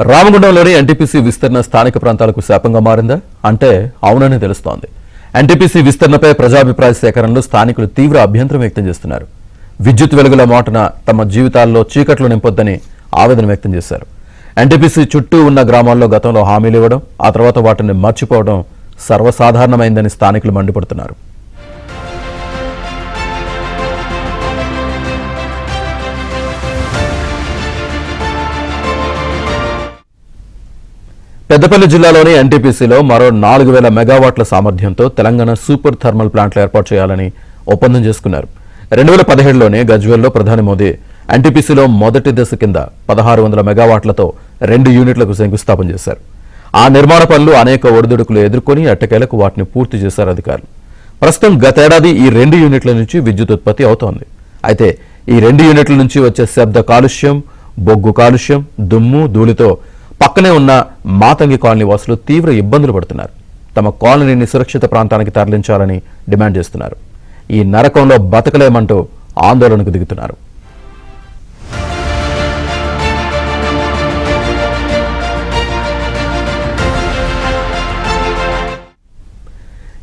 రామగుండంలోని NTPC విస్తరణ స్థానిక ప్రాంతాలకు శాపంగా మారిందా అంటే అవునని తెలుస్తోంది. ఎన్టీపీసీ విస్తరణపై ప్రజాభిప్రాయ సేకరణలో స్థానికులు తీవ్ర అభ్యంతరం వ్యక్తం చేస్తున్నారు. విద్యుత్ వెలుగుల మాటున తమ జీవితాల్లో చీకట్లు నింపొద్దని ఆవేదన వ్యక్తం చేశారు. ఎన్టీపీసీ చుట్టూ ఉన్న గ్రామాల్లో గతంలో హామీలు ఇవ్వడం, ఆ తర్వాత వాటిని మర్చిపోవడం సర్వసాధారణమైందని స్థానికులు మండిపడుతున్నారు. పెద్దపల్లి జిల్లాలోని ఎన్టీపీసీలో మరో 4000 మెగావాట్ల సామర్థ్యంతో తెలంగాణ సూపర్ థర్మల్ ప్లాంట్లు ఏర్పాటు చేయాలని ఒప్పందం చేసుకున్నారు. 2017లోనే గజ్వేల్లో ప్రధాని మోదీ ఎన్టీపీసీలో మొదటి దశ కింద 1600 మెగావాట్లతో 2 యూనిట్లకు శంకుస్థాపన చేశారు. ఆ నిర్మాణ పనులు అనేక ఒడిదుడుకులు ఎదుర్కొని ఎట్టకేలకు వాటిని పూర్తి చేశారు అధికారులు. ప్రస్తుతం గతేడాది ఈ 2 యూనిట్ల నుంచి విద్యుత్ ఉత్పత్తి అవుతోంది. అయితే ఈ 2 యూనిట్ల నుంచి వచ్చే శబ్ద కాలుష్యం, బొగ్గు కాలుష్యం, దుమ్ము, ధూళితో పక్కనే ఉన్న మాతంగి కాలనీ వాసులు తీవ్ర ఇబ్బందులు పడుతున్నారు. తమ కాలనీని సురక్షిత ప్రాంతానికి తరలించాలని డిమాండ్ చేస్తున్నారు. ఈ నరకంలో బతకలేమంటూ ఆందోళనకు దిగుతున్నారు.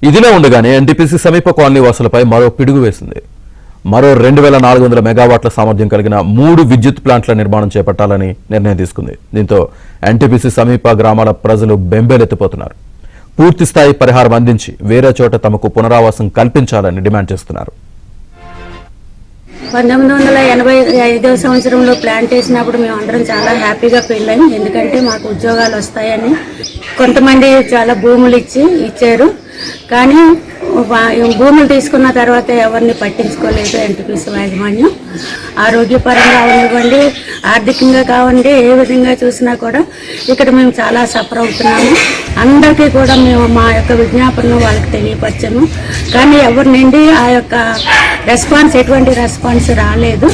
ఇదిలా ఉండగానే ఎన్టీపీసీ సమీప కాలనీ వాసులపై మరో పిడుగు వేసింది. మరో 2400 మెగావాట్ల సామర్థ్యం కలిగిన 3 విద్యుత్ ప్లాంట్ల నిర్మాణం చేపట్టాలని నిర్ణయం తీసుకుంది. దీంతో ఎన్టీపీసీ సమీప గ్రామాల ప్రజలు బెంబేలెత్తిపోతున్నారు. పూర్తి స్థాయి పరిహారం అందించి వేరే చోట తమకు పునరావాసం కల్పించాలని డిమాండ్ చేస్తున్నారు. 1985వ సంవత్సరంలో ప్లాంట్ వేసినప్పుడు మేము అందరం చాలా హ్యాపీగా ఫీల్ అయ్యాం. ఎందుకంటే మాకు ఉద్యోగాలు వస్తాయని కొంతమంది చాలా భూములు ఇచ్చారు. కానీ భూములు తీసుకున్న తర్వాత ఎవరిని పట్టించుకోలేదు ఎన్టీపీసీ యాజమాన్యం. ఆరోగ్యపరంగా అవనివ్వండి, ఆర్థికంగా కావండి, ఏ విధంగా చూసినా కూడా ఇక్కడ మేము చాలా సఫర్ అవుతున్నాము. అందరికీ కూడా మేము మా యొక్క విజ్ఞాపనను వాళ్ళకి తెలియపరచాము. కానీ ఎవరి నుండి ఆ యొక్క ఎటువంటి రెస్పాన్స్ రాలేదు.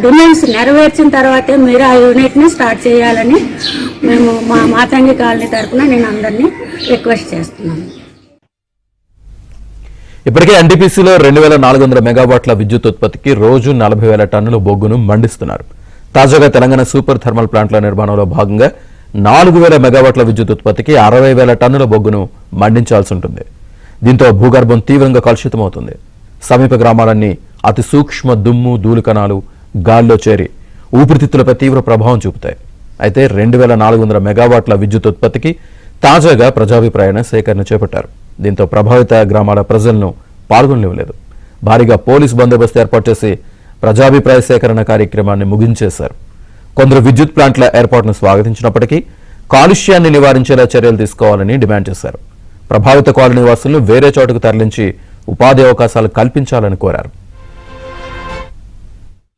డిమాండ్స్ నెరవేర్చిన తర్వాతే మీరు ఆ యూనిట్ని స్టార్ట్ చేయాలని మేము మా మాతంగి కాలనీ తరఫున నేను అందరినీ రిక్వెస్ట్ చేస్తున్నాను. ఇప్పటికే ఎన్టీపీసీలో 2400 మెగావాట్ల విద్యుత్ ఉత్పత్తికి రోజు 40,000 టన్నుల బొగ్గును మండిస్తున్నారు. తాజాగా తెలంగాణ సూపర్ థర్మల్ ప్లాంట్ల నిర్మాణంలో భాగంగా 4000 మెగావాట్ల విద్యుత్ ఉత్పత్తికి 60,000 టన్నుల బొగ్గును మండించాల్సి ఉంటుంది. దీంతో భూగర్భం తీవ్రంగా కలుషితమవుతుంది. సమీప గ్రామాలన్నీ అతి సూక్ష్మ దుమ్ము, ధూళి కణాలు గాల్లో చేరి ఊపిరితిత్తులపై తీవ్ర ప్రభావం చూపుతాయి. అయితే 2400 మెగావాట్ల విద్యుత్ ఉత్పత్తికి తాజాగా ప్రజాభిప్రాయ సేకరణ చేపట్టారు. దీంతో ప్రభావిత గ్రామాల ప్రజలను పాల్గొనలేవలేదు. భారీగా పోలీస్ బందోబస్తు ఏర్పాటు చేసి ప్రజాభిప్రాయ సేకరణ కార్యక్రమాన్ని ముగించేశారు. కొందరు విద్యుత్ ప్లాంట్ల ఏర్పాటును స్వాగతించినప్పటికీ కాలుష్యాన్ని నివారించేలా చర్యలు తీసుకోవాలని డిమాండ్ చేశారు. ప్రభావిత కాలనీ వాసులను వేరే చోటుకు తరలించి ఉపాధి అవకాశాలు కల్పించాలని కోరారు.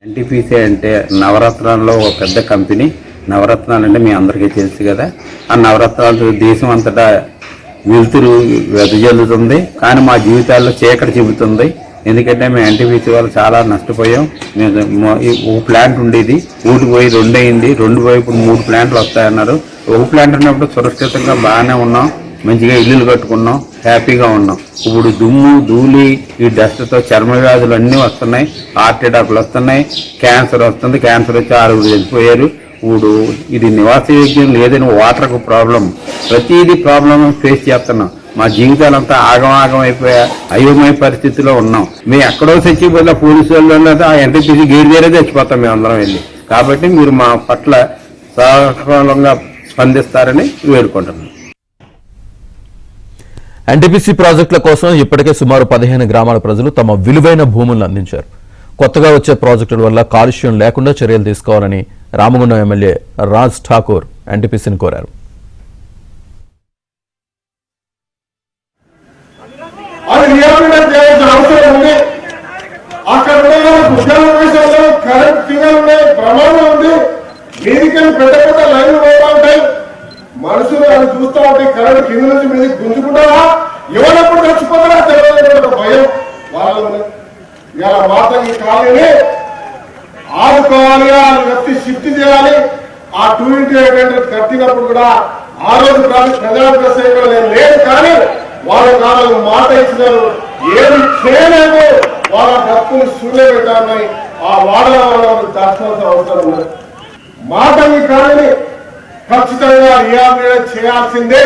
ఎన్టీపీసీ అంటే నవరత్నాల్లో ఒక పెద్ద కంపెనీ. నవరత్నాలు అంటే మీ అందరికీ తెలుసు కదా. ఆ నవరత్నాలు దేశం అంతటా వెలుతురు వెదజల్లుతుంది, కానీ మా జీవితాల్లో చీకటి చెబుతుంది. ఎందుకంటే మేము ఎన్టీపీసీ వాళ్ళు చాలా నష్టపోయాం. ఒక ప్లాంట్ ఉండేది, ఒకటి పోయి 2 అయింది, 2 పోయి ఇప్పుడు 3 ప్లాంట్లు వస్తాయన్నారు. ఒక ప్లాంట్ ఉన్నప్పుడు సురక్షితంగా బాగానే ఉన్నాం, మంచిగా ఇల్లులు కట్టుకున్నాం, హ్యాపీగా ఉన్నాం. ఇప్పుడు దుమ్ము, ధూళి, ఈ డస్ట్తో చర్మ వ్యాధులు అన్నీ వస్తున్నాయి, హార్ట్ అటాక్లు వస్తున్నాయి, క్యాన్సర్ వస్తుంది. క్యాన్సర్ వచ్చి 6 చనిపోయారు. ఇప్పుడు ఇది నివాసయోగ్యం లేదని వాటర్కు ప్రాబ్లం, ప్రతిదీ ప్రాబ్లం ఫేస్ చేస్తున్నాం. మా జీవితాలంతా ఆగమాగం అయిపోయా అయోమయ పరిస్థితిలో ఉన్నాం. మేము ఎక్కడో చచ్చిపోతే పోలీసు వాళ్ళు ఆ ఎన్టీపీసీ గేట్ దగ్గరే చచ్చిపోతాం మేము అందరం వెళ్ళి. కాబట్టి మీరు మా పట్ల సఫలంగా స్పందిస్తారని వేడుకుంటున్నాం. ఎన్టీపీసీ ప్రాజెక్టుల కోసం ఇప్పటికే సుమారు 15 గ్రామాల ప్రజలు తమ విలువైన భూములను అందించారు. కొత్తగా వచ్చే ప్రాజెక్టుల వల్ల కాలుష్యం లేకుండా చర్యలు తీసుకోవాలని రామగుండం ఎమ్మెల్యే రాజ్ ఠాకూర్ ఎన్టీపీసీని కోరారు. మనుషులు అది చూస్తూ ఉంటే కరెంట్ కింద నుంచి మీద గుంజుకుంటారా, ఎవరప్పుడు చచ్చిపోతారా తెలియదు భయం వాళ్ళని. ఇలా మాతంగి కాలనీ ఆదుకోవాలి, ఆ వ్యక్తి షిఫ్ట్ చేయాలి. ఆ 2x800 కట్టినప్పుడు కూడా ఆ రోజు ప్రజాభిప్రాయ సేవలు లేదు, కానీ వాళ్ళ కాలంలో మాట ఇచ్చినారు. ఏది చేయలేదు, వాళ్ళ భక్తులు సూర్య పెట్టాలని ఆ వాడల దర్శనాల్సిన అవసరం ఉన్నది. మాతంగి కాలనీ ఖచ్చితంగా రియాలిటీ చేయాల్సిందే.